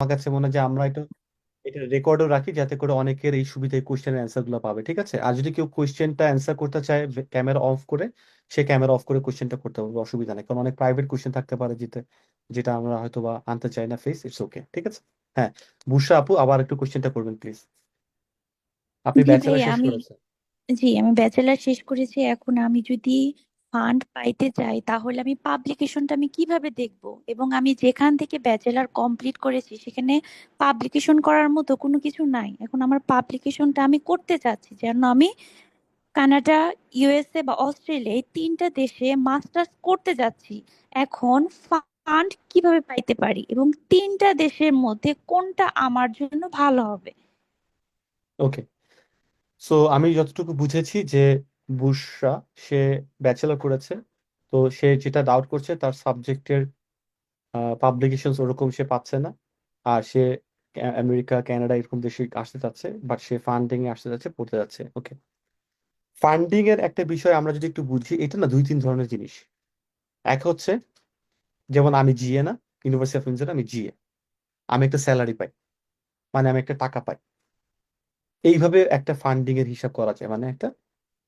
আমার কাছে মনে হয় যে আমরা এটা রেকর্ডও রাখি, যাতে করে অনেকের এই সুবিধায় কোশ্চেনের অ্যান্সার গুলো পাবে, ঠিক আছে? আর যদি কেউ কোশ্চেনটা অ্যান্সার করতে চায় ক্যামেরা অফ করে, সে ক্যামেরা অফ করে কোশ্চেনটা করতে পারবে, অসুবিধা নেই। কারণ অনেক প্রাইভেট কোশ্চেন থাকতে পারে যেটা আমরা হয়তো বা আনতে চাই না ফেস, ইটস ওকে, ঠিক আছে? হ্যাঁ, বুশরা আপু আবার একটু কোশ্চেনটা করবেন প্লিজ। আপনি জি ব্যাচেলর ভাইয়া, শেষ আমি করেছেন? ব্যাচেলার শেষ করেছি। এখন আমি যদি ফান্ড পাইতে চাই তাহলে পাবলিকেশনটা আমি কিভাবে দেখব? এবং আমি যেখান থেকে ব্যাচেলার কমপ্লিট করেছি সেখানে পাবলিকেশন করার মতো কোনো কিছু নাই। এখন আমার পাবলিকেশনটা আমি করতে চাচ্ছি, যেন আমি কানাডা, ইউএসএ বা অস্ট্রেলিয়া এই তিনটা দেশে মাস্টার্স করতে যাচ্ছি। এখন ফান্ড কিভাবে পাইতে পারি এবং তিনটা দেশের মধ্যে কোনটা আমার জন্য ভালো হবে? ওকে, সো আমি যতটুকু বুঝেছি যে বুশরা, সে ব্যাচেলর করেছে। তো সে যেটা ডাউট করছে, তার সাবজেক্টের পাবলিকেশন ওরকম সে পাচ্ছে না। আর সে আমেরিকা, কানাডা এরকম দেশে আসতে চাচ্ছে, বাট সে ফান্ডিং এ আসতে যাচ্ছে, পড়তে যাচ্ছে। ওকে, ফান্ডিং এর একটা বিষয় আমরা যদি একটু বুঝি, এটা না দুই তিন ধরনের জিনিস। এক হচ্ছে, যেমন আমি জিএ না, ইউনিভার্সিটি অফ উইন্ডসর আমি জিএ, আমি একটা স্যালারি পাই, মানে আমি একটা টাকা পাই। এইভাবে একটা ফান্ডিং এর হিসাব করা যায়, মানে একটা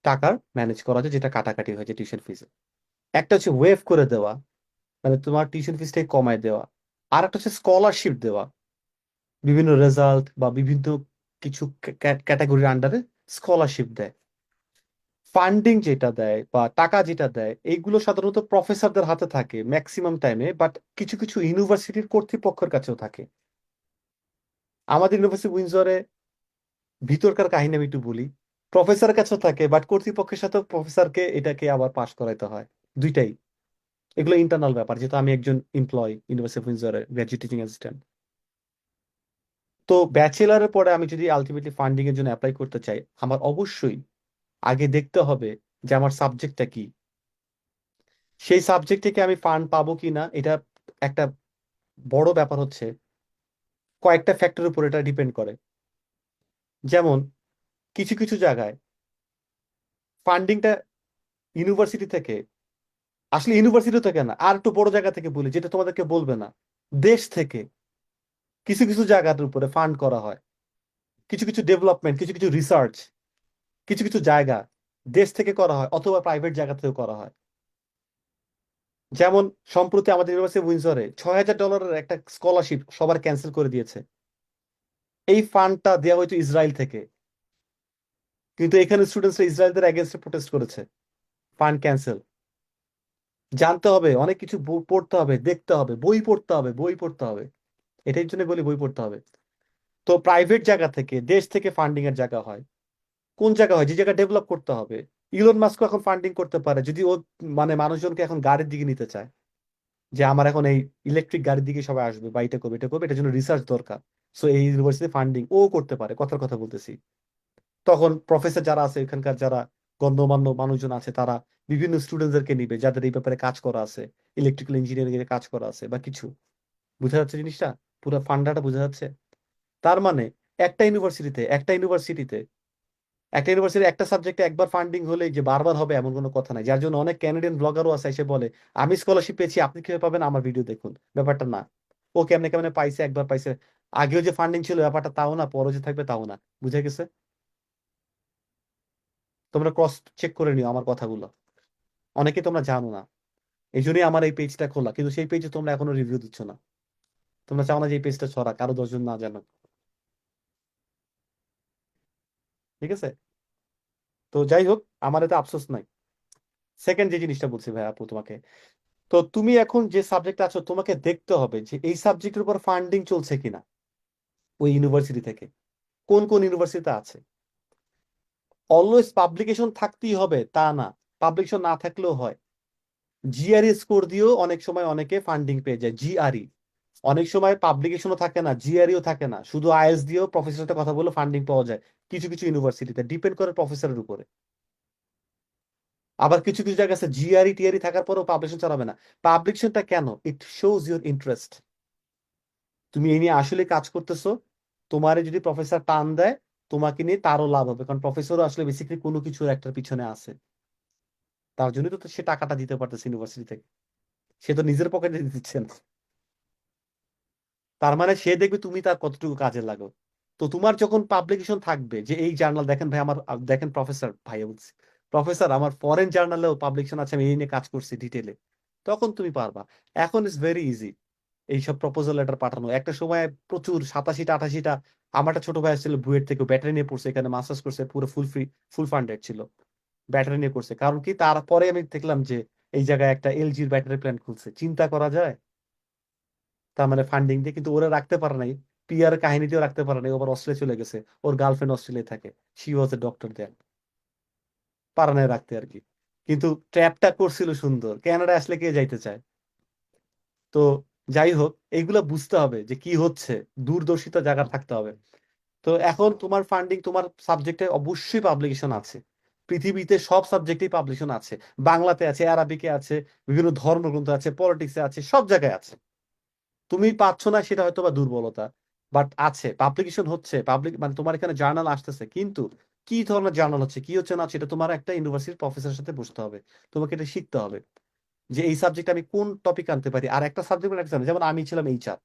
টাকার ম্যানেজ করা যায়, যেটা কাটাকাটি হয়েছে টিউশন ফিজে। একটা হচ্ছে ওয়েভ করে দেওয়া, মানে তোমার টিউশন ফিসটাই কমায় দেওয়া। আর একটা হচ্ছে স্কলারশিপ দেওয়া, বিভিন্ন রেজাল্ট বা বিভিন্ন কিছু ক্যাটাগরির আন্ডারে স্কলারশিপ দেয়। ফান্ডিং যেটা দেয় বা টাকা যেটা দেয়, এইগুলো সাধারণত প্রফেসরদের হাতে থাকে ম্যাক্সিমাম টাইমে, বাট কিছু কিছু ইউনিভার্সিটির কর্তৃপক্ষের কাছেও থাকে। আমাদের ইউনিভার্সিটি উইন্ডসরে ভিতরকার কাহিনী আমি একটু বলি। প্রফেসরের কাছেও থাকে, বাট কর্তৃপক্ষের সাথে প্রফেসরকে এটাকে আবার পাশ করাইতে হয়, দুইটাই। এগুলো ইন্টারনাল ব্যাপার, যেহেতু আমি একজন এমপ্লয় ইউনিভার্সিটি অফ উইন্ডসরের গ্র্যাজুয়েট টিচিং অ্যাসিস্ট্যান্ট। তো ব্যাচেলারের পরে আমি যদি আলটিমেটলি ফান্ডিং এর জন্য অ্যাপ্লাই করতে চাই, আমার অবশ্যই আগে দেখতে হবে যে আমার সাবজেক্টটা কি, সেই সাবজেক্ট থেকে আমি ফান্ড পাবো কি না। এটা একটা বড় ব্যাপার হচ্ছে, কয়েকটা ফ্যাক্টরের উপর এটা ডিপেন্ড করে। যেমন কিছু কিছু জায়গায় ফান্ডিংটা ইউনিভার্সিটি থেকে, আসলে ইউনিভার্সিটি থেকে না, আর একটু বড় জায়গা থেকে বলি, যেটা তোমাদেরকে বলবে না, দেশ থেকে কিছু কিছু জায়গার উপরে ফান্ড করা হয়। কিছু কিছু ডেভেলপমেন্ট, কিছু কিছু রিসার্চ, কিছু কিছু জায়গা দেশ থেকে করা হয়, অথবা প্রাইভেট জায়গা থেকেও করা হয়। যেমন সম্প্রতি আমাদের ইউনিভার্সিটি উইন্ডসরে $6,000 একটা স্কলারশিপ সবার ক্যান্সেল করে দিয়েছে। এই ফান্ডটা দেওয়া হয়তো ইসরায়েল থেকে, কিন্তু এখানে স্টুডেন্টসরা ইসরায়েলদের এগেনস্টে প্রোটেস্ট করেছে, ফান্ড ক্যান্সেল। জানতে হবে, অনেক কিছু পড়তে হবে, দেখতে হবে, বই পড়তে হবে, বই পড়তে হবে। এটাই জন্য বলি বই পড়তে হবে। তো প্রাইভেট জায়গা থেকে, দেশ থেকে ফান্ডিং এর জায়গা হয়। কোন জায়গা হয়? যে জায়গা ডেভেলপ করতে হবে। ইলন মাস্কও এখন ফান্ডিং করতে পারে, যদি ও মানে মানুষজনকে এখন গাড়ির দিকে নিতে চায়, যে আমার এখন এই ইলেকট্রিক গাড়ির দিকে সবাই আসবে বা এটা করবে, এটা করবে, এটার জন্য রিসার্চ দরকার। সো এই ইউনিভার্সিটি ফান্ডিং ও করতে পারে, কথার কথা বলতেছি। তখন প্রফেসর যারা আছে, এখানকার যারা গণ্যমান্য মানুষজন আছে, তারা বিভিন্ন স্টুডেন্টদেরকে নিবে যাদের এই ব্যাপারে কাজ করা আছে, ইলেকট্রিক্যাল ইঞ্জিনিয়ারিং এর কাজ করা আছে বা কিছু। বুঝা যাচ্ছে জিনিসটা? পুরো ফান্ডাটা বোঝা যাচ্ছে? তার মানে একটা ইউনিভার্সিটি একটা সাবজেক্টে একবার ফান্ডিং হলেই যে বারবার হবে এমন কোনো কথা নাই। যার জন্য অনেক ক্যানাডিয়ান ব্লগারও আছে, এসে বলে আমি স্কলারশিপ পেয়েছি, আপনি কিভাবে পাবেন, আমার ভিডিও দেখুন। ব্যাপারটা না, ও কেমনে কেমনে পাইছে, একবার পাইছে। আগেও যে ফান্ডিং ছিল ব্যাপারটা তাও না, পরও যে থাকবে তাও না। বুঝে গেছে? তোমরা ক্রস চেক করে নিও আমার কথাগুলো, অনেকে তোমরা জানো না। এই জন্যই আমার এই পেজটা খোলা, কিন্তু সেই পেজে তোমরা এখনো রিভিউ দিচ্ছ না। তোমরা চাও না যে এই পেজটা ছড়াক, আরো 10 জন না জানো, ঠিক আছে? তো যাই হোক, আমার এতে আফসোস নাই। সেকেন্ড যে জিনিসটা বলছি ভাই আপু তোমাকে, তো তুমি এখন যে সাবজেক্ট আছো, তোমাকে দেখতে হবে যে এই সাবজেক্টের উপর ফান্ডিং চলছে কিনা ওই ইউনিভার্সিটি থেকে, কোন কোন ইউনিভার্সিটিতে আছে। অলওয়েজ পাবলিকেশন থাকতেই হবে তা না, পাবলিকেশন না থাকলেও হয়। জিআরই স্কোর দিয়েও অনেক সময় অনেকে ফান্ডিং পেয়ে যায়, জিআরই। অনেক সময় পাবলিকেশনও থাকে না, জিআরইও থাকে না, শুধু আইএলটিএস দিয়েও প্রফেসরের সাথে কথা বলে ফান্ডিং পাওয়া যায়। কিছু কিছু ইউনিভার্সিটিতে ডিপেন্ড করে প্রফেসরের উপরে। আবার কিছু কিছু জায়গা আছে জিআরই টিআরই থাকার পরেও পাবলিকেশন চালাবে না। পাবলিকেশনটা কেন? It shows your interest. তুমি এই নিয়ে আসলে কাজ করতেছো। তোমারে যদি প্রফেসর টান দেয়, তোমাকে নিয়ে তারও লাভ হবে, কারণ প্রফেসরও আসলে বেসিক্যালি কোনো কিছুর একটার পিছনে আছে। তার জন্যই তো সে টাকাটা দিতে পারতেছে ইউনিভার্সিটি থেকে। সে তো নিজের পকেটে দিচ্ছে না। তার মানে সে দেখবে তুমি তার কতটুকু কাজে লাগো। তো তোমার যখন পাবলিকেশন থাকবে যে এই জার্নাল দেখেন ভাই আমার, দেখেন প্রফেসর ভাই বলছি, প্রফেসর আমার ফরেন জার্নালেও পাবলিকেশন আছে, আমি এই নিয়ে কাজ করছি ডিটেলে, তখন তুমি পারবা। এখন ইটস ভেরি ইজি এইসব প্রপোজাল লেটার পাঠানো। একটা সময় প্রচুর 87টা 88টা, আমার একটা ছোট ভাই ছিল বুয়েট থেকে ব্যাটারি নিয়ে পড়ছে, এখানে মাস্টার্স করছে, পুরো ফুল ফ্রি, ফুল ফান্ডেড ছিল, ব্যাটারি নিয়ে করছে। কারণ কি, তারপরে আমি দেখলাম যে এই জায়গায় একটা এলজির ব্যাটারি প্ল্যান্ট খুলছে, চিন্তা করা যায়। তার মানে ফান্ডিং দিয়ে, কিন্তু ওরা রাখতে পারে নাই, পিয়ার কাহিনীতেও রাখতে পারে নাই, ওবার অস্ট্রেলিয়া চলে গেছে, ওর গার্লফ্রেন্ড অস্ট্রেলিয়া থাকে, শি ওয়াজ এ ডক্টর দেয়ার, পারে নাই রাখতে আর কি। কিন্তু ট্র্যাপটা করছিল সুন্দর, কানাডা আসলে কে যাইতে চায়। তো যাই হোক, এইগুলা বুঝতে হবে যে কি হচ্ছে, দূরদর্শিতা জায়গা থাকতে হবে। তো এখন তোমার ফান্ডিং, তোমার সাবজেক্টে অবশ্যই পাবলিকেশন আছে, পৃথিবীতে সব সাবজেক্টেই পাবলিকেশন আছে, বাংলাতে আছে, আরবিকে আছে, বিভিন্ন ধর্মগ্রন্থ আছে, পলিটিক্সে আছে, সব জায়গায় আছে। তুমি পাচ্ছ না সেটা হয়তো বা দুর্বলতা, বাট আছে, পাবলিকেশন হচ্ছে, পাবলিক মানে তোমার এখানে জার্নাল আসতেছে, কিন্তু কি ধরনের জার্নাল হচ্ছে কি হচ্ছে না, সেটা তোমার একটা ইউনিভার্সিটির প্রফেসরের সাথে বসতে হবে, তোমাকে এটা শিখতে হবে যে এই সাবজেক্ট আমি কোন টপিক আনতে পারি। আর একটা সাবজেক্ট একটা, যেমন আমি ছিলাম এইচআর,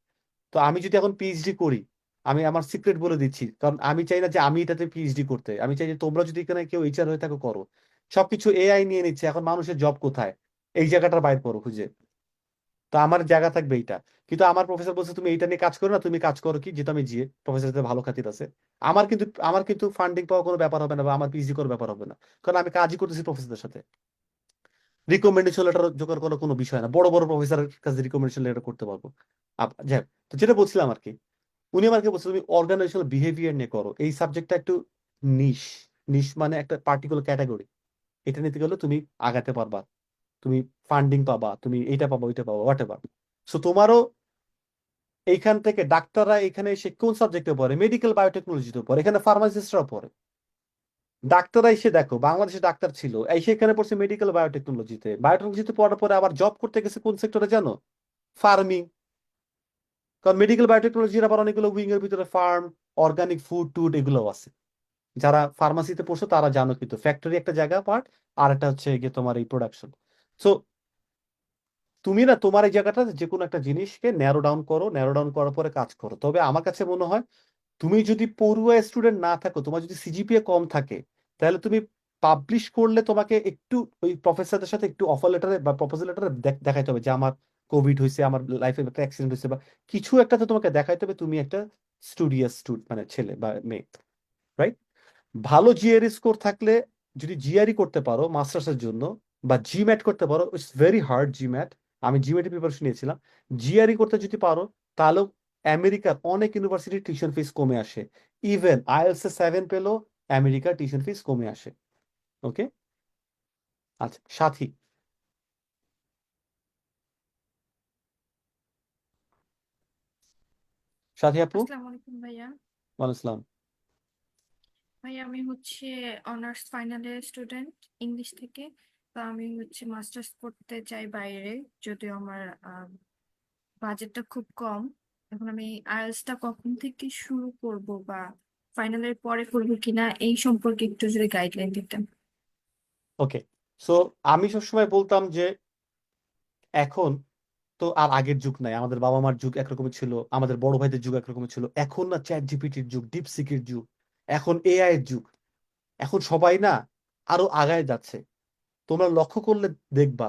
তো আমি যদি এখন পিএইচডি করি, আমি আমার সিক্রেট বলে দিচ্ছি, কারণ আমি চাই না যে আমি এটাতে পিএইচডি করতে, আমি চাই যে তোমরা যদি এখানে কেউ এইচআর হয়ে থাকো করো। সবকিছু এআই নিয়ে নিচ্ছে, এখন মানুষের জব কোথায়, এই জায়গাটার বাইর করো খুঁজে। তো আমার জায়গা থাকবে এইটা। কিন্তু আমার প্রফেসর বলছে তুমি এইটা নিয়ে কাজ করো না, তুমি কাজ করো কি, যেহেতু আমি জিএ প্রফেসর সাথে ভালো খাতির আছে, আমার কিন্তু ফান্ডিং পাওয়া কোনো ব্যাপার হবে না, বা আমার পিএইচডি করার ব্যাপার হবে না, কারণ আমি কাজই করতেছি প্রফেসরদের সাথে। রিকমেন্ডেশন লেটার জোগাড় করার কোনো বিষয় না, বড় বড় প্রফেসরের কাছে রিকমেন্ডেশন লেটার করতে পারবো। যাই হোক, তো যেটা বলছিলাম আর কি, উনি আমাকে বলছে তুমি অর্গানাইজেশনাল বিহেভিয়ার নিয়ে করো, এই সাবজেক্টটা একটু নিশ, নিশ মানে একটা পার্টিকুলার ক্যাটাগরি, এটা নিতে গেলে তুমি আগাতে পারবা, তুমি ফান্ডিং পাবা, তুমি এইটা পাবা ওইটা পাবা হোয়াট এভার। সো তোমারও এইখান থেকে ডাক্তাররা এখানে এসে কোন সাবজেক্টে পড়ে, মেডিকেল বায়োটেকনোলজিতে পড়ে, এখানে ফার্মাসিস্টরা পড়ে। ডাক্তাররা এসে দেখো, বাংলাদেশে ডাক্তার ছিল, এসে এখানে পড়ছে মেডিকেল বায়োটেকনোলজিতে, বায়োটেকনোলজিতে পড়ার পরে আবার জব করতে গেছে কোন সেক্টরে জানো, ফার্মিং। কারণ মেডিকেল বায়োটেকনোলজির আবার অনেকগুলো উইং এর ভিতরে ফার্ম, অর্গানিক ফুড টুড এগুলো আছে। যারা ফার্মাসিতে পড়ছো তারা জানো, কিন্তু ফ্যাক্টরি একটা জায়গা পার্ট, আর একটা হচ্ছে গিয়ে তোমার এই প্রোডাকশন। সো তুমি না তোমার এই জায়গাটা যে কোনো একটা জিনিসকে ন্যারো ডাউন করো, ন্যারো ডাউন করার পরে কাজ করো। তবে আমার কাছে মনে হয় তুমি যদি পড়ুয়া স্টুডেন্ট না থাকো, তোমার যদি সিজিপিএ কম থাকে, তাহলে তুমি পাবলিশ করলে তোমাকে একটু ওই প্রফেসরদের সাথে একটু অফার লেটারে বা প্রপোজাল লেটারে দেখাইতে হবে যে আমার কোভিড হয়েছে, আমার লাইফে একটা অ্যাক্সিডেন্ট হয়েছে, বা কিছু একটা তো তোমাকে দেখাইতে হবে তুমি একটা স্টুডিয়াস মানে ছেলে বা মেয়ে, রাইট? ভালো জিআরই স্কোর থাকলে, যদি জিআরই করতে পারো মাস্টার্সের জন্য, বা জিম্যাট করতে পারো, ইটস ভেরি হার্ড জিম্যাট, আমি জিম্যাটের প্রিপারেশন নিয়েছিলাম, জিআরই করতে যদি পারো, তাহলেও আমেরিকার অনেক ইউনিভার্সিটির টিউশন ফিস কমে আসে। ইভেন আইএলস এ 7 পেলেও আমেরিকার টিউশন ফিস কমে আসে। ওকে, আচ্ছা সাথী, সাথী আপু। আসসালামু আলাইকুম ভাইয়া। ওয়ালাইকুম আসসালাম। ভাইয়া আমি হচ্ছে honours final year student English থেকে। তো আমি হচ্ছে মাস্টার্স করতে চাই বাইরে, যদিও আমার বাজেটটা খুব কম। এখন আমি আইএলটিএস কখন থেকে শুরু করব বা ফাইনাল এর পরে করবো কিনা এই সম্পর্কে একটু যদি গাইডলাইন দিতেন। ওকে, সো আমি সবসময় বলতাম যে এখন তো আর আগের যুগ নাই, আমাদের বাবা মার যুগ একরকমের ছিল, আমাদের বড় ভাইদের যুগ একরকমের ছিল, এখন না চ্যাট জিপিটির যুগ, ডিপসিকের যুগ, এখন এআই এর যুগ, এখন সবাই না আরো আগায় যাচ্ছে। তোমরা লক্ষ্য করলে দেখবা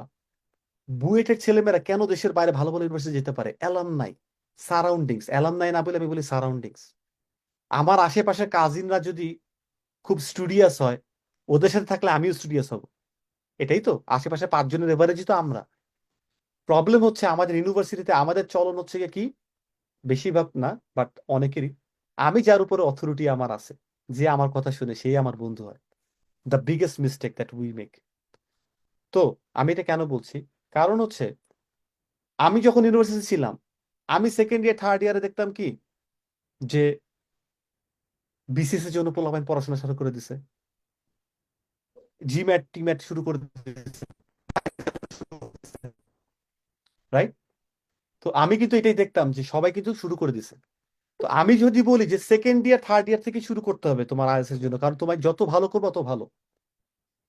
বুয়েটের ছেলেমেয়েরা কেন দেশের বাইরে ভালো ভালো ইউনিভার্সিটি যেতে পারে, অ্যালামনাই, সারাউন্ডিংস, অ্যালামনাই না বলে আমি বলি সারাউন্ডিংস। আমার আশেপাশের কাজিনরা যদি খুব স্টুডিয়াস হয়, ওদের সাথে থাকলে আমিও স্টুডিয়াস হব, এটাই তো, আশেপাশে 5 জনের এভারেজই তো আমরা। প্রবলেম হচ্ছে আমাদের ইউনিভার্সিটিতে আমাদের চলন হচ্ছে গিয়ে কি, বেশিরভাগ না বাট অনেকেরই, আমি যার উপরে অথরিটি আমার আছে, যে আমার কথা শুনে সেই আমার বন্ধু হয়, the biggest mistake that we make. তো আমি এটা কেন বলছি, কারণ হচ্ছে আমি যখন ইউনিভার্সিটি ছিলাম, আমি সেকেন্ড ইয়ার থার্ড ইয়ারে দেখতাম কি, যে বিসিএস এর জন্য পোলাপাইন পড়াশোনা শুরু করে দিছে, জিম্যাট টিম্যাট শুরু করে দিছে, রাইট? তো আমি কিন্তু এটাই দেখতাম যে সবাই কিন্তু শুরু করে দিছে। তো আমি যদি বলি যে সেকেন্ড ইয়ার থার্ড ইয়ার থেকে শুরু করতে হবে তোমার আইএলটিএস এর জন্য, কারণ তোমার যত ভালো করবে তত ভালো,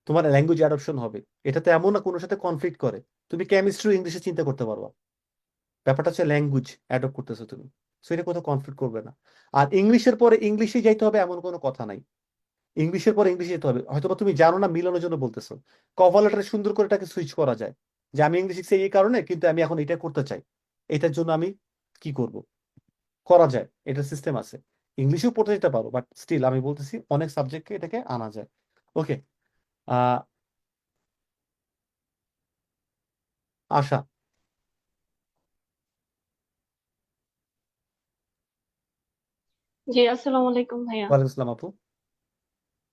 তোমার ল্যাঙ্গুয়েজ অ্যাডপশন হবে, এটাতে এমন না কোনো সাথে কনফ্লিক্ট করে, তুমি কেমিস্ট্রি ইংলিশে চিন্তা করতে পারবা, ব্যাপারটা হচ্ছে ল্যাঙ্গুয়েজ অ্যাডপ্ট করতেছো তুমি। সো এটা কোথাও কনফ্লিক্ট করবে না। আর ইংলিশের পরে ইংলিশে যাইতে হবে এমন কোনো কথা নাই। ইংলিশের পরে ইংলিশে যেতে হবে, হয়তো তুমি জানো না, মিলানোর জন্য বলতেছো। কভার লেটারে সুন্দর করে এটাকে সুইচ করা যায়, যে আমি ইংলিশ শিখছি এই কারণে, কিন্তু আমি এখন এটা করতে চাই, এটার জন্য আমি কি করব, করা যায়, এটা সিস্টেম আছে। ইংলিশেও পড়তে যেতে পারো, বাট স্টিল আমি বলতেছি অনেক সাবজেক্টকে এটাকে আনা যায়। ওকে। আহ আশা। জি, আসসালামু আলাইকুম ভাইয়া। ওয়ালাইকুম আসসালাম আপু।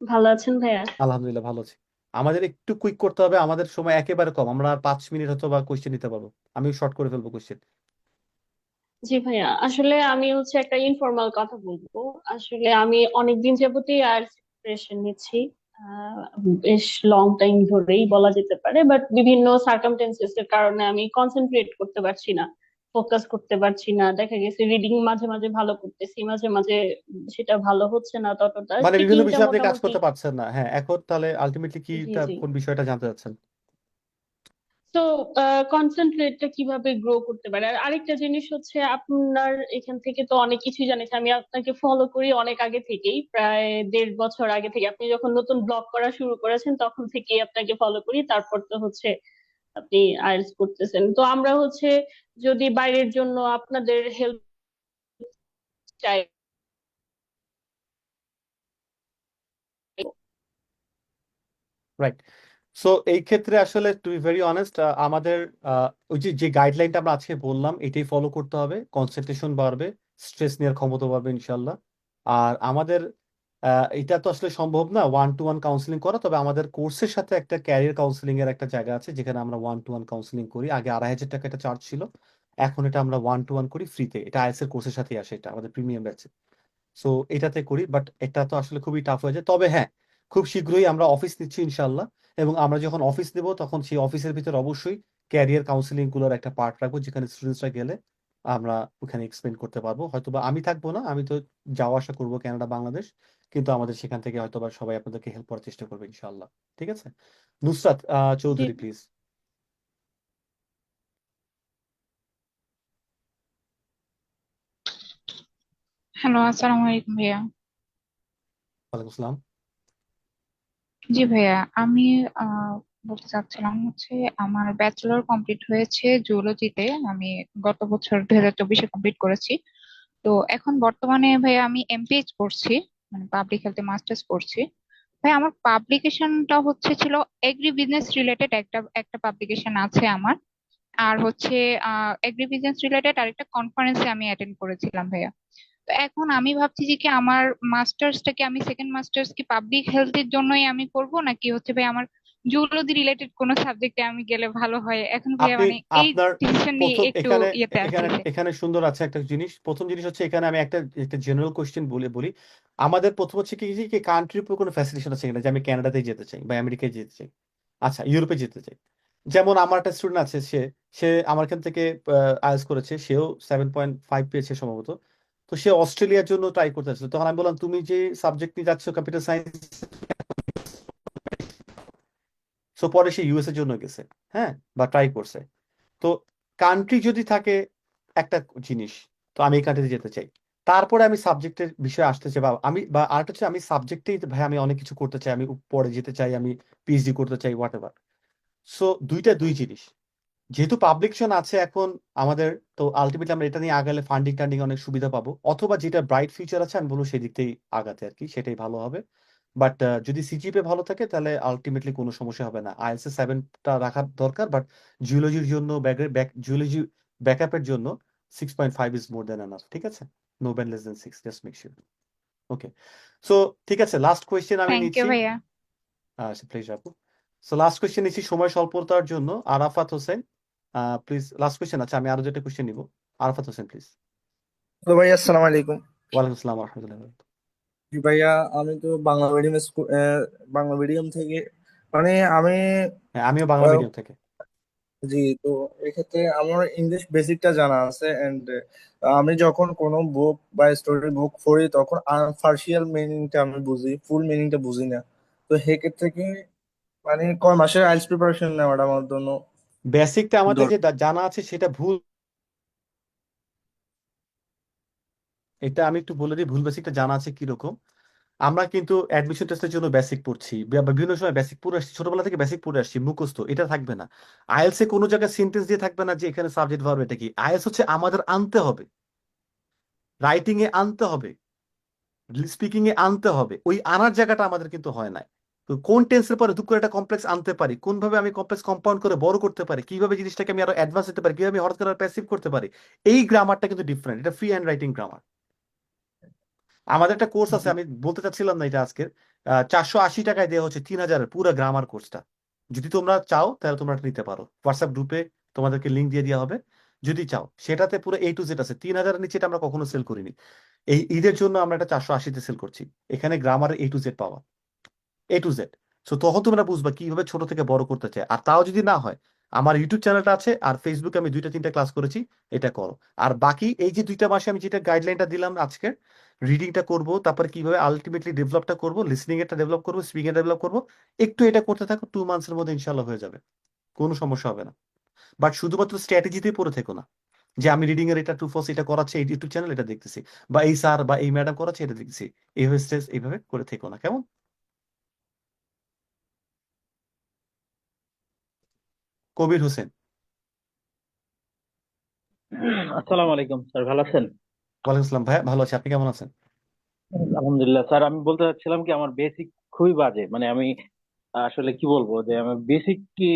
ভালো আছেন ভাইয়া? আলহামদুলিল্লাহ ভালো আছি। আমাদের একটু কুইক করতে হবে, আমাদের সময় একেবারে কম, আমরা আর 5 মিনিট হয়তো বা কোশ্চেন নিতে পারবো। আমি শর্ট করে ফেলবো কোশ্চেন। জি ভাইয়া, আসলে আমি একটা ইনফর্মাল কথা বলবো। আসলে আমি অনেকদিন যাবতই আইএলটিএস প্রিপারেশন নিচ্ছি। আহ, বেশ লং টাইম ধরেই বলা যেতে পারে, বাট বিভিন্ন সার্কামস্টেন্সেস এর কারণে আমি কনসেন্ট্রেট করতে পারছি না, ফোকাস করতে পারছি না। দেখা গেছে রিডিং মাঝে মাঝে ভালো করতেছি, মাঝে মাঝে সেটা ভালো হচ্ছে না ততটা। মানে বিভিন্ন স্পিকিংটা বিষয়ে আপনি কাজ মোটামুটি। করতে পারছেন না, হ্যাঁ, এখন তাহলে আলটিমেটলি কি জি জি। কোন বিষয়টা জানতে চাচ্ছেন? তো কনসেন্ট্রেটটা কিভাবে গ্রো করতে পারে? আর আরেকটা জিনিস হচ্ছে, আপনার এখান থেকে তো অনেক কিছু জানিস, আমি আপনাকে ফলো করি অনেক আগে থেকেই, প্রায় 1.5 বছর আগে থেকে। আপনি যখন নতুন ব্লগ করা শুরু করেছেন তখন থেকেই আপনাকে ফলো করি। তারপর তো আপনি আইএলটিএস করতেছেন, তো আমরা যদি বাইরের জন্য আপনাদের হেল্প চাই। রাইট। সো এই ক্ষেত্রে আসলে টু বি ভেরি অনেস্ট, আমাদের ওই যে যে গাইডলাইনটা আমরা আজকে বললাম এটাই ফলো করতে হবে, কনসেন্ট্রেশন বাড়বে, স্ট্রেস নেওয়ার ক্ষমতা বাড়বে ইনশাল্লাহ। আর আমাদের এটা তো আসলে সম্ভব না ওয়ান টু ওয়ান কাউন্সিলিং করা, তবে আমাদের কোর্সের সাথে একটা ক্যারিয়ার কাউন্সিলিং এর একটা জায়গা আছে যেখানে আমরা ওয়ান টু ওয়ান কাউন্সিলিং করি। আগে 2,500 টাকা এটা চার্জ ছিল, এখন এটা আমরা ওয়ান টু ওয়ান করি ফ্রিতে, এটা আইএলটিএস এর কোর্সের সাথে আসে, এটা আমাদের প্রিমিয়াম ব্যাচে। সো এটাতে করি, বাট এটা তো আসলে খুবই টাফ হয়ে যায়। তবে হ্যাঁ, খুব শীঘ্রই আমরা অফিস নিচ্ছি ইনশাল্লাহ, এবং আমরা যখন অফিস নেব তখন সেই অফিসের ভিতরে অবশ্যই ক্যারিয়ার কাউন্সিলিং গুলোর একটা পার্ট রাখবো, যেখানে স্টুডেন্টসরা গেলে আমরা ওখানে এক্সপ্লেন করতে পারবো। হয়তো বা আমি থাকবো না, আমি তো যাওয়া আসা করবো কানাডা বাংলাদেশ, কিন্তু আমাদের সেখান থেকে হয়তো বা সবাই আপনাদেরকে হেল্প করার চেষ্টা করবে ইনশাল্লাহ। ঠিক আছে। নুসরাত জি। চৌধুরী প্লিজ। হ্যালো, আসসালামু আলাইকুম ভাইয়া। ওয়ালাইকুম আসসালাম। জি ভাইয়া, আমি আহ, বলতে চাচ্ছিলাম হচ্ছে আমার ব্যাচেলর কমপ্লিট হয়েছে জুলজিতে। আমি গত বছর 2024-এ কমপ্লিট করেছি। তো এখন বর্তমানে ভাইয়া আমি এমপিএইচ করছি, মানে পাবলিক হেলথে মাস্টার্স করছি। ভাই আমার পাবলিকেশনটা ছিল এগ্রি বিজনেস রিলেটেড, একটা একটা পাবলিকেশন আছে আমার। আর এগ্রি বিজনেস রিলেটেড আরেকটা কনফারেন্সে আমি অ্যাটেন্ড করেছিলাম ভাইয়া। তো এখন আমি ভাবছি যে কি আমার মাস্টার্সটাকে, আমি সেকেন্ড মাস্টার্স কি পাবলিক হেলথের জন্যই আমি করব, নাকি ভাই আমার জুলজি রিলেটেড কোন সাবজেক্টে আমি গেলে ভালো হয়। এখন ভাইয়া আপনি মানে এই আপনার ডিসিশন নিয়ে প্রথম একটু এখানে ইয়েতে এখানে আসতেছে। এখানে সুন্দর আছে একটা জিনিস। প্রথম জিনিস হচ্ছে, এখানে আমি একটা একটা জেনারেল কোশ্চেন বলে বলি। আমাদের প্রথম হচ্ছে কি কি কান্ট্রির উপর কোনো ফ্যাসিলিটেশন আছে কিনা, যে আমি কানাডাতে যেতে চাই বা আমেরিকায় যেতে চাই, আচ্ছা ইউরোপে যেতে চাই। যেমন আমার একটা স্টুডেন্ট আছে, সে সে আমার এখান থেকে আইএলটিএস করেছে, সেও 7.5 পেয়েছে সম্ভবত। তো সে অস্ট্রেলিয়ার জন্য ট্রাই করতে চাচ্ছে। তখন আমি বললাম, তুমি যে সাবজেক্ট নিয়ে যাচ্ছ কম্পিউটার সায়েন্স, সো পরে সে ইউএস এর জন্য গেছে, হ্যাঁ, বা ট্রাই করছে। তো কান্ট্রি যদি থাকে একটা জিনিস, তো আমি এই কান্ট্রিতে যেতে চাই, তারপরে আমি সাবজেক্টের বিষয়ে আসতে চাই, বা আরেকটা হচ্ছে আমি সাবজেক্টেই ভাই আমি অনেক কিছু করতে চাই, আমি পরে যেতে চাই, আমি পিএইচডি করতে চাই, হোয়াট এভার। সো দুইটা দুই জিনিস। যেহেতু পাবলিকেশন আছে এখন আমাদের, তো আলটিমেটলি আমরা এটা নিয়ে আগালে ফান্ডিং টান্ডিং অনেক সুবিধা পাবো, অথবা যেটা ব্রাইট ফিউচার আছে আমি বলবো সেই দিক থেকেই আগাতে আর কি, সেটাই ভালো হবে। বাট যদি সিজিপিএ ভালো থাকে তাহলে আলটিমেটলি কোনো সমস্যা হবে না, আইএলটিএস 7টা রাখার দরকার, বাট জিওলজির জন্য জিওলজি ব্যাকআপের জন্য 6.5 ইজ মোর দেন এনাফ। ঠিক আছে, no ban less than 6, just make sure. Okay. So ঠিক আছে, লাস্ট কোয়েশ্চেন আমি থ্যাংক ইউ নিচ্ছি। ভাইয়া। প্লিজ আপু। সো লাস্ট কোয়েশ্চেন নিচ্ছি সময় স্বল্পতার জন্য, Arafat Hossain please. Last question আছে, আমি আরো যেটা কোয়েশ্চেন নিব। আরাফাত হোসেন প্লিজ। তো ভাইয়া আসসালামু আলাইকুম। ওয়ালাইকুম আসসালাম রহমতুল্লাহ। জি ভাইয়া, আমি তো Bangla medium school, Bangla medium থেকে, মানে আমি হ্যাঁ, আমিও বাংলা আহ, মিডিয়াম থেকে। জি, তো এক্ষেত্রে আমার ইংলিশ বেসিকটা জানা আছে। এন্ড আমি যখন কোনো বুক বা স্টোরি বুক পড়ি তখন পার্শিয়াল মিনিংটা আমি বুঝি, ফুল মিনিংটা বুঝি না। তো সেক্ষেত্রে কি, মানে কয় মাসের আইএলটিএস প্রিপারেশন নেওয়াটা আমার জন্য বেসিকটা আমাদের যে দরকার? জানা আছে সেটা ভুল এটা আমি একটু বলে দিই, ভুল বেসিকটা জানা আছে কিরকম। আমরা কিন্তু অ্যাডমিশন টেস্টের জন্য বেসিক পড়ছি, বা বিভিন্ন সময় বেসিক পড়ে আসছি, ছোটবেলা থেকে বেসিক পড়ে আসছি, মুখস্থ এটা থাকবে না। আইএলস এ কোনো জায়গায় সেন্টেন্স দিয়ে থাকবে না যে এখানে সাবজেক্ট ভার্ব এটা কি। আইএলস হচ্ছে আমাদের আনতে হবে, রাইটিং এ আনতে হবে, স্পিকিং এ আনতে হবে। ওই আনার জায়গাটা আমাদের কিন্তু হয় না। তো কোন টেন্সের পরে দুপ করে একটা কমপ্লেক্স আনতে পারি, কোনভাবে আমি কমপ্লেক্স কম্পাউন্ড করে বড় করতে পারি, কিভাবে জিনিসটাকে আমি আরো অ্যাডভান্স হতে পারি, কিভাবে আমি হঠাৎ করে প্যাসিভ করতে পারি, এই গ্রামারটা কিন্তু ডিফারেন্ট। এটা ফ্রি হ্যান্ড রাইটিং গ্রামার। আমাদের একটা কোর্স আছে, আমি বলতে চাচ্ছিলাম না এটা আজকের, 480 টাকায় দেওয়া হচ্ছে 3000-এর পুরো গ্রামার কোর্সটা। যদি তোমরা চাও তাহলে তোমরা এটা নিতে পারো, হোয়াটসঅ্যাপ গ্রুপে তোমাদেরকে লিঙ্ক দিয়ে দেওয়া হবে। যদি চাও সেটাতে পুরো A to Z আছে, 3000-এর নিচে এটা আমরা কখনো সেল করিনি। এই ঈদের জন্য আমরা এটা 480-তে সেল করছি। এখানে গ্রামারের A to Z পাওয়া, A to Z। সো তখন তোমরা বুঝবা কিভাবে ছোট থেকে বড় করতে চায়। আর তাও যদি না হয়, আমার ইউটিউব চ্যানেলটা আছে, আর ফেসবুকে আমি 2-3টা ক্লাস করেছি, এটা করো। আর বাকি এই যে 2 মাসে আমি যেটা গাইডলাইনটা দিলাম আজকে, রিডিংটা করব, তারপরে কিভাবে আলটিমেটলি ডেভেলপটা করব, লিসনিং এটা ডেভেলপ করবো, স্পিকিং এটা ডেভেলপ করবো, একটু এটা করতে থাকো, 2 মান্থসের মধ্যে ইনশাল্লাহ হয়ে যাবে, কোনো সমস্যা হবে না। বাট শুধুমাত্র স্ট্র্যাটেজিতেই পড়ে থেকো না, যে আমি রিডিং এর এটা টু ফোর্স এটা করাচ্ছে, এই ইউটিউব চ্যানেল এটা দেখতেছি, বা এই স্যার বা এই ম্যাডাম করাচ্ছে এটা দেখতেছি, এইভাবে স্ট্রেস এইভাবে করে থেকো না, কেমন? কবির হোসেন। আসসালামু আলাইকুম স্যার, ভালো আছেন? ওয়ালাইকুম আসসালাম ভাইয়া, ভালো আছি, আপনি কেমন আছেন? আলহামদুলিল্লাহ স্যার, আমি বলতে চাচ্ছিলাম কি আমার বেসিক খুবই বাজে, মানে আমি আসলে কি বলবো যে আমার বেসিক কি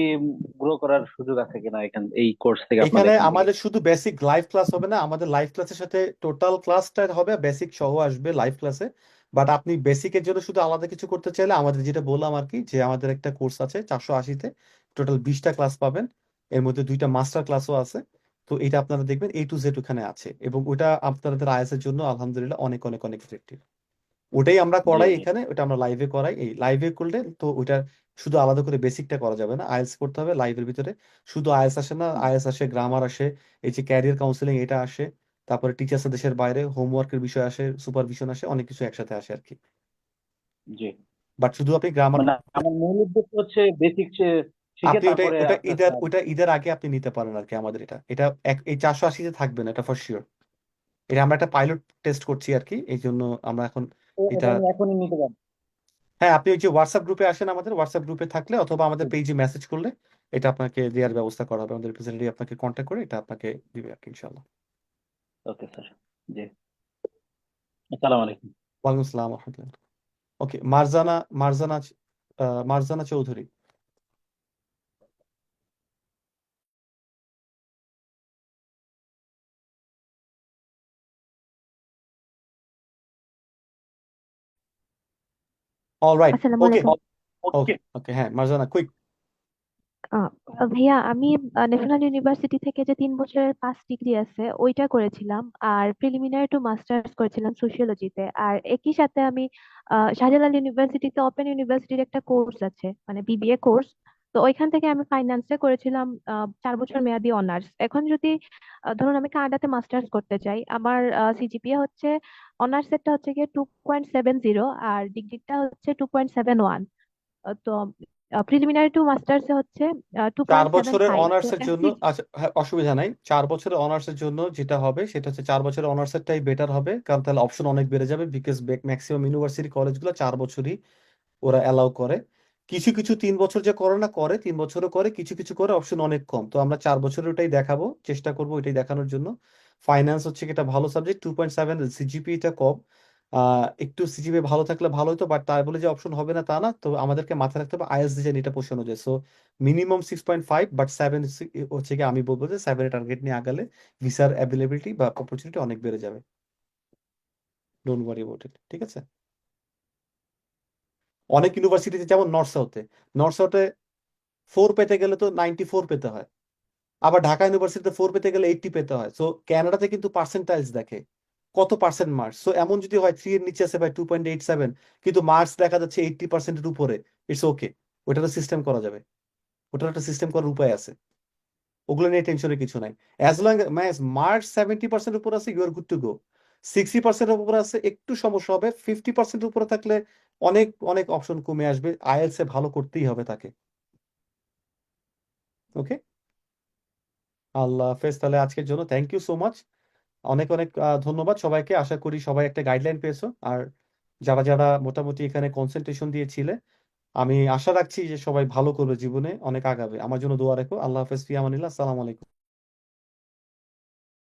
গ্রো করার সুযোগ আছে কিনা এখান এই কোর্স থেকে, আপনার এখানে এখান থেকে? আমাদের শুধু বেসিক লাইভ ক্লাস হবে না, আমাদের লাইভ ক্লাসের সাথে টোটাল ক্লাসটা হবে, বেসিক সহ আসবে লাইভ ক্লাসে। বাট আপনি বেসিকের জন্য শুধু আলাদা কিছু করতে চাইলে আমাদের যেটা বললাম আর কি, যে আমাদের একটা কোর্স আছে 480-তে, টোটাল 20টা ক্লাস পাবেন, এর মধ্যে 2টা মাস্টার ক্লাসও আছে। তো এটা আপনারা দেখবেন A to Z ওখানে আছে, এবং ওটা আপনাদের আইএস এর জন্য আলহামদুলিল্লাহ অনেক অনেক অনেক ইফেক্টিভ। ওটাই আমরা জি করাই জি। এখানে, ওটা আমরা লাইভে করাই। এই লাইভে করলে তো ওটা শুধু আলাদা করে বেসিকটা করা যাবে না, আইএলস করতে হবে লাইভের ভিতরে। শুধু আইএলস আসে না, আইএলস আসে, গ্রামার আসে, এই যে ক্যারিয়ার কাউন্সিলিং এটা আসে, তারপরে টিচার্স দেশের বাইরে হোমওয়ার্কের বিষয় আসে, সুপারভিশন আসে, অনেক কিছু একসাথে আসে আর কি। জি। বাট শুধু আপনি গ্রামার, মানে আমার মূল উদ্দেশ্য হচ্ছে বেসিক শিখে আপনি ওটা তারপরে ওটা আস্তে ঈদের আস্তে ওটা ঈদের আগে আপনি নিতে পারেন আর কি। আমাদের এটা এটা এই 480-তে থাকবে না, এটা ফর শিওর। এটা আমরা একটা পাইলট টেস্ট করছি আর কি, এই জন্য আমরা এখন এটা। এটা আমি এখনই নিতে পারবো? হ্যাঁ, আপনি ওই যে হোয়াটসঅ্যাপ গ্রুপে আসেন, আমাদের হোয়াটসঅ্যাপ গ্রুপে থাকলে অথবা আমাদের পেজে মেসেজ করলে এটা আপনাকে দেওয়ার ব্যবস্থা করা হবে। আমাদের রিপ্রেজেন্টেটিভ আপনাকে কন্ট্যাক্ট করে এটা আপনাকে দিবে আর কি, ইনশাল্লাহ। Okay sir. জি। আসসালামু আলাইকুম। ওয়ালাইকুম আসসালাম রহমতুল্লাহ। Okay, Marjana, Marjana, Marjana Chowdhury. All right. আসসালামু ওকে আলাইকুম। ওকে ওকে, হ্যাঁ মারজানা কুইক। আহ, ভাইয়া আমি ন্যাশনাল ইউনিভার্সিটি থেকে যে 3 বছরের পাস ডিগ্রি আছে ওইটা করেছিলাম, আর প্রিলিমিনারি টু মাস্টার্স করেছিলাম সোশিওলজিতে। আর একই সাথে আমি শাহজালাল ইউনিভার্সিটিতে ওপেন ইউনিভার্সিটির একটা কোর্স আছে, মানে বিবিএ কোর্স। তো ওইখান থেকে আমি ফাইন্যান্সে করেছিলাম 4 বছর মেয়াদি অনার্স। এখন যদি ধরুন আমি কানাডাতে মাস্টার্স করতে চাই, আমার সিজিপিএ হচ্ছে অনার্সেরটা হচ্ছে গিয়ে 2.70, আর ডিগ্রিটা হচ্ছে 2.71। তো প্রিলিমিনারি টু মাস্টার্স হচ্ছে টু 4 পয়েন্ট সেভেন বছরের ফাইভ তো অনার্সের জন্য, আচ্ছা হ্যাঁ, অসুবিধা নাই। 4 বছরের অনার্সের জন্য যেটা হবে সেটা হচ্ছে 4 বছরের অনার্সেরটাই বেটার হবে, কারণ তাহলে অপশন অনেক বেড়ে যাবে। বিকজ ম্যাক্সিমাম ইউনিভার্সিটি কলেজগুলো 4 বছরই ওরা অ্যালাউ করে। কিছু কিছু 3 বছর যে করে না, করে 3 বছরও করে, কিছু কিছু করে, অপশন অনেক কম। তো আমরা 4 বছরের ওটাই দেখাবো, চেষ্টা করবো ওইটাই দেখানোর জন্য। ফাইন্যান্স হচ্ছে কি, এটা ভালো সাবজেক্ট, 2.7 সিজিপি, এটা কম। একটু সিজিপি ভালো থাকলে ভালো হতো, বাট তাই বলে যে অপশন হবে না তা না। তো আমাদেরকে মাথায় রাখতে হবে আইএলটিএস ডিজাইন এটা পোষানো যায়। সো মিনিমাম 6.5, বাট 7 হচ্ছে কি, আমি বলবো যে 7-এর টার্গেট নিয়ে আগালে ভিসার অ্যাভেলেবিলিটি বা অপরচুনিটি অনেক বেড়ে যাবে। ডোন্ট ওয়ারি অ্যাবাউট ইট, ঠিক আছে? অনেক ইউনিভার্সিটিতে যেমন নর্থ সাউথে 4 পেতে গেলে তো 94 পেতে হয়। আবার ঢাকা ইউনিভার্সিটিতে 4 পেতে গেলে 80 পেতে হয়। সো ক্যানাডাতে কিন্তু পার্সেন্টাইজ দেখে, কত পার্সেন্ট মার্কস। সো এমন যদি হয় 3 এর নিচে আছে ভাই 2.87, কিন্তু মার্কস দেখা যাচ্ছে 80%-এর উপরে, ইটস ওকে। ওটা তো সিস্টেম করা যাবে, ওটার একটা সিস্টেম করার উপায় আছে। ওগুলো নিয়ে টেনশনের কিছু নাই। অ্যাজ লং মার্কস 70% উপর আছে, you are good to go. 60%-এর উপরে আছে, একটু সমস্যা হবে। 50% উপরে থাকলে অনেক অনেক অপশন কমে আসবে, আইএলটিএস এ ভালো করতেই হবে তাকে। ওকে, আল্লাহ হাফেজ। তাহলে আজকের জন্য থ্যাংক ইউ সো মাচ। অনেক অনেক ধন্যবাদ সবাইকে। আশা করি সবাই একটা গাইডলাইন পেয়েছো। আর যারা যারা মোটামুটি এখানে কনসেন্ট্রেশন দিয়েছিলে, আমি আশা রাখছি যে সবাই ভালো করবে, জীবনে অনেক আগাবে। আমার জন্য দোয়া রেখো। আল্লাহ হাফেজ, ফি আমানিল্লাহ, আসসালামু আলাইকুম।